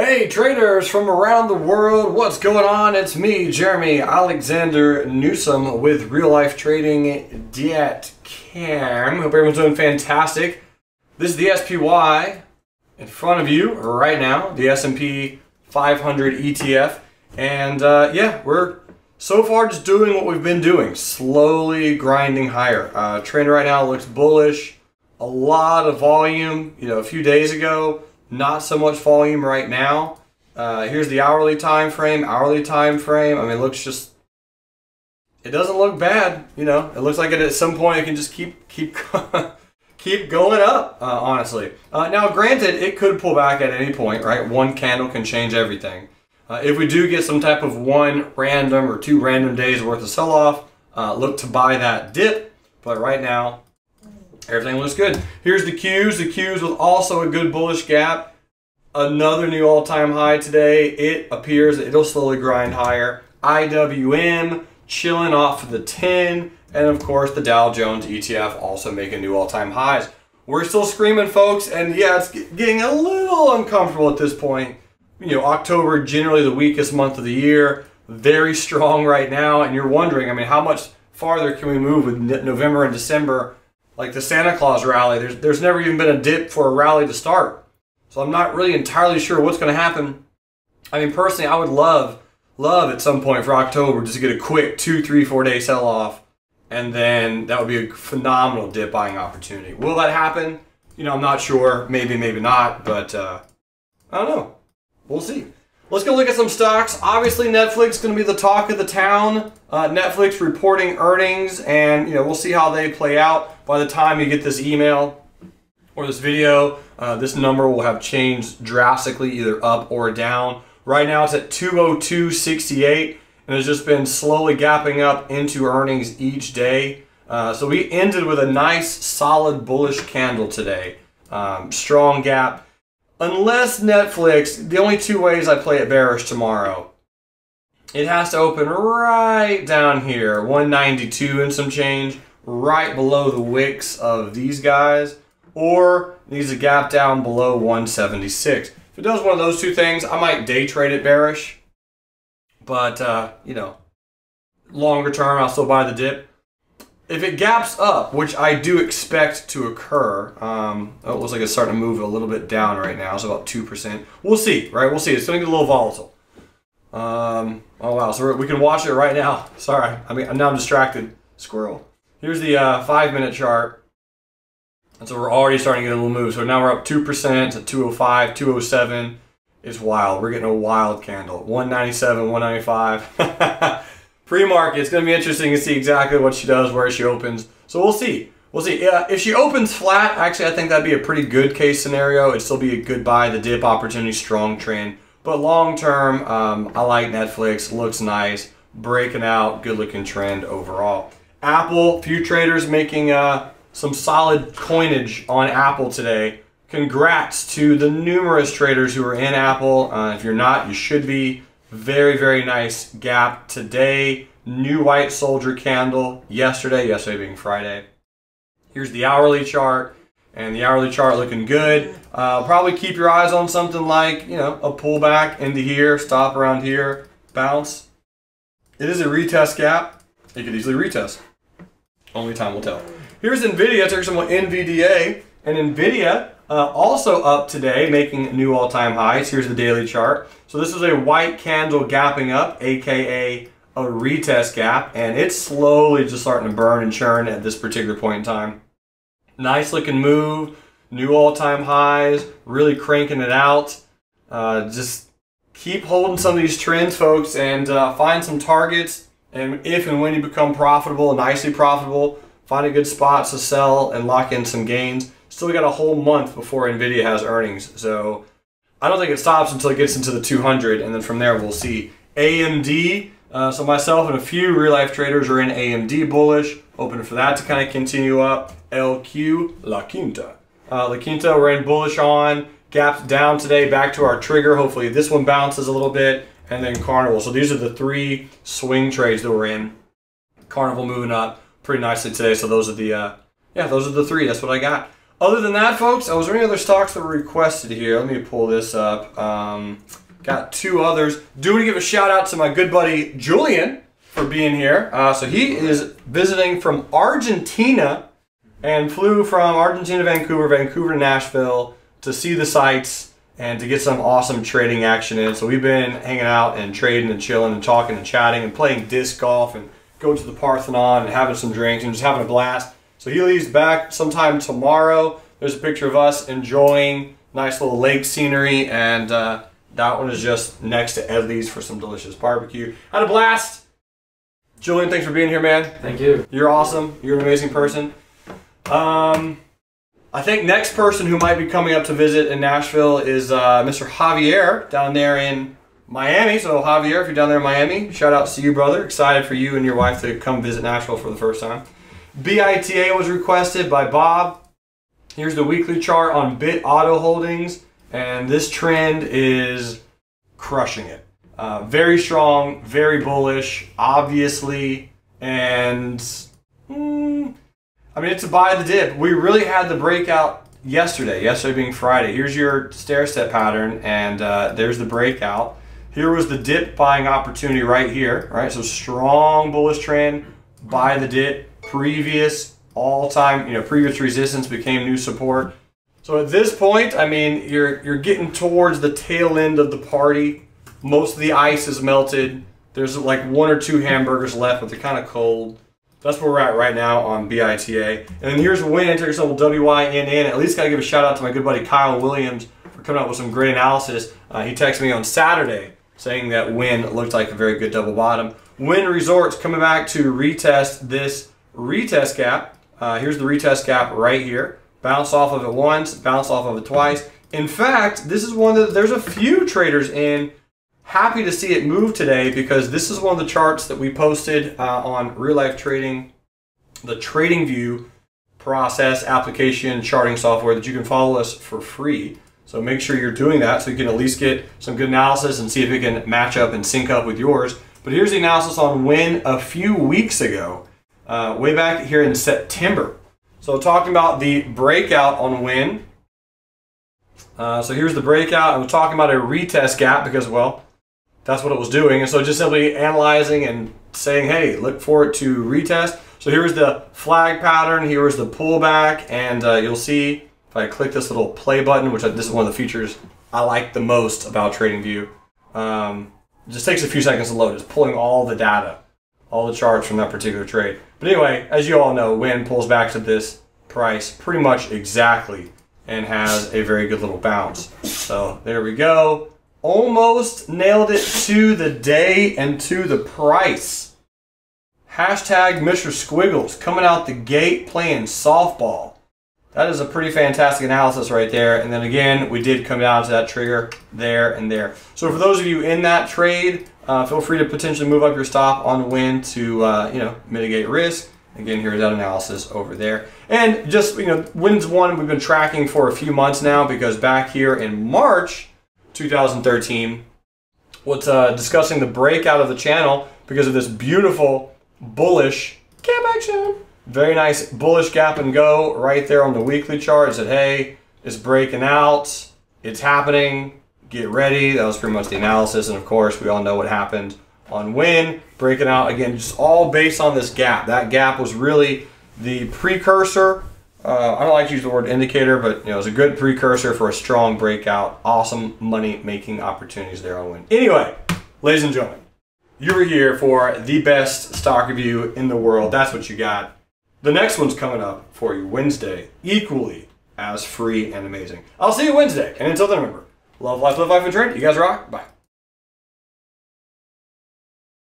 Hey traders from around the world, what's going on? It's me, Jeremy Alexander Newsome with realLifeTrading.com. Hope everyone's doing fantastic. This is the SPY in front of you right now, the S&P 500 ETF. And yeah, we're so far just doing what we've been doing, slowly grinding higher. Trend right now looks bullish, a lot of volume, a few days ago. Not so much volume right now. Here's the hourly time frame. I mean, it looks just, it doesn't look bad. It looks like at some point it can just keep keep going up, honestly. Now, granted, it could pull back at any point, right? One candle can change everything. If we do get some type of one random or two random days worth of sell-off, look to buy that dip. But right now, everything looks good. Here's the Qs. The Qs with also a good bullish gap. Another new all-time high today. It appears that it'll slowly grind higher. IWM chilling off of the 10. And of course, the Dow Jones ETF also making new all-time highs. We're still screaming, folks. And yeah, it's getting a little uncomfortable at this point. October, generally the weakest month of the year. Very strong right now. And you're wondering, how much farther can we move with November and December? Like the Santa Claus rally, there's never even been a dip for a rally to start. So I'm not really entirely sure what's going to happen. Personally, I would love at some point for October just to get a quick 2, 3, 4 day sell off. And then that would be a phenomenal dip buying opportunity. Will that happen? I'm not sure. Maybe, maybe not. But I don't know. We'll see. Let's go look at some stocks. Obviously, Netflix is going to be the talk of the town. Netflix reporting earnings, and we'll see how they play out. By the time you get this email or this video, this number will have changed drastically, either up or down. Right now, it's at 202.68, and it's just been slowly gapping up into earnings each day. So we ended with a nice, solid, bullish candle today. Strong gap. Unless Netflix, the only two ways I play it bearish tomorrow, it has to open right down here, 192 and some change, right below the wicks of these guys, or needs a gap down below 176. If it does one of those two things, I might day trade it bearish, but longer term, I'll still buy the dip. If it gaps up, which I do expect to occur, it looks like it's starting to move a little bit down right now. It's about 2%. We'll see, right? We'll see. It's going to get a little volatile. Oh, wow. So we can watch it right now. Sorry. Now I'm distracted. Squirrel. Here's the 5-minute chart. And so we're already starting to get a little move. So now we're up 2% to 205, 207. It's wild. We're getting a wild candle. 197, 195. Pre-market, it's going to be interesting to see exactly what she does, where she opens. So we'll see. We'll see. If she opens flat, actually, I think that'd be a pretty good case scenario. It'd still be a good buy. The dip opportunity, strong trend. But long term, I like Netflix. Looks nice. Breaking out. Good looking trend overall. Apple, few traders making some solid coinage on Apple today. Congrats to the numerous traders who are in Apple. If you're not, you should be. Very, very nice gap today. New white soldier candle yesterday being Friday. Here's the hourly chart, and the hourly chart looking good. Probably keep your eyes on something like, a pullback into here, stop around here, bounce. It is a retest gap. It could easily retest. Only time will tell. Here's NVIDIA, talking some NVDA, and NVIDIA also up today, making new all-time highs. Here's the daily chart. So this is a white candle gapping up, aka a retest gap, and it's slowly just starting to burn and churn at this particular point in time. Nice looking move, new all-time highs, really cranking it out. Just keep holding some of these trends, folks, and find some targets. And if and when you become profitable, nicely profitable, find a good spot to sell and lock in some gains. Still got a whole month before NVIDIA has earnings, so I don't think it stops until it gets into the 200, and then from there we'll see. AMD, so myself and a few real-life traders are in AMD bullish, hoping for that to kind of continue up. LQ, La Quinta. La Quinta we're in bullish on, gaps down today, back to our trigger. Hopefully this one bounces a little bit, and then Carnival. So these are the three swing trades that we're in. Carnival moving up pretty nicely today, so those are the, yeah, those are the three. That's what I got. Other than that, folks, was there any other stocks that were requested here? Let me pull this up. Got two others. Do want to give a shout out to my good buddy Julian for being here. So he is visiting from Argentina and flew from Argentina to Vancouver, Vancouver to Nashville to see the sights and to get some awesome trading action in. So we've been hanging out and trading and chilling and talking and chatting and playing disc golf and going to the Parthenon and having some drinks and just having a blast. So he leaves back sometime tomorrow. There's a picture of us enjoying nice little lake scenery, and that one is just next to Edley's for some delicious barbecue. Had a blast. Julian, thanks for being here, man. Thank you. You're awesome. You're an amazing person. I think next person who might be coming up to visit in Nashville is Mr. Javier down there in Miami. So Javier, if you're down there in Miami, shout out to you, brother. Excited for you and your wife to come visit Nashville for the first time. BITA was requested by Bob. Here's the weekly chart on Bit Auto Holdings, and this trend is crushing it. Very strong, very bullish, obviously, and I mean, it's a buy the dip. We really had the breakout yesterday being Friday. Here's your stair-step pattern, and there's the breakout. Here was the dip buying opportunity right here, right? So strong bullish trend, buy the dip. Previous all-time, previous resistance became new support. So at this point, I mean, you're getting towards the tail end of the party. Most of the ice is melted. There's like one or two hamburgers left, but they're kind of cold. That's where we're at right now on BITA. And then here's WIN, ticker symbol WYNN. At least got to give a shout out to my good buddy Kyle Williams for coming up with some great analysis. He texted me on Saturday saying that WIN looked like a very good double bottom. WIN Resorts coming back to retest this retest gap. Here's the retest gap right here. Bounce off of it once, bounce off of it twice. In fact, this is one that there's a few traders in. Happy to see it move today because this is one of the charts that we posted on Real Life Trading, the Trading View process, application, charting software that you can follow us for free. So make sure you're doing that so you can at least get some good analysis and see if it can match up and sync up with yours. But here's the analysis on WIN a few weeks ago. Way back here in September. So talking about the breakout on WIN. So here's the breakout. I'm talking about a retest gap because, well, that's what it was doing. And so just simply analyzing and saying, hey, look for it to retest. So here's the flag pattern. Here is the pullback. And you'll see if I click this little play button, which this is one of the features I like the most about TradingView. It just takes a few seconds to load. It's pulling all the data, all the charts from that particular trade. But anyway, as you all know, WIN pulls back to this price pretty much exactly and has a very good little bounce. So there we go. Almost nailed it to the day and to the price. Hashtag Mr. Squiggles coming out the gate playing softball. That is a pretty fantastic analysis right there. And then again, we did come down to that trigger there and there. So for those of you in that trade, feel free to potentially move up your stop on WIN to mitigate risk. Again, here's that analysis over there. And just, WIN's one we've been tracking for a few months now because back here in March 2013, was discussing the breakout of the channel because of this beautiful bullish gap action. Very nice bullish gap and go right there on the weekly chart. It said, hey, it's breaking out. It's happening. Get ready. That was pretty much the analysis. And of course, we all know what happened on WIN. Breaking out, again, just all based on this gap. That gap was really the precursor. I don't like to use the word indicator, but it was a good precursor for a strong breakout. Awesome money-making opportunities there on WIN. Anyway, ladies and gentlemen, you were here for the best stock review in the world. That's what you got. The next one's coming up for you Wednesday, equally as free and amazing. I'll see you Wednesday. And until then, remember, love life, and trade. You guys rock. Bye.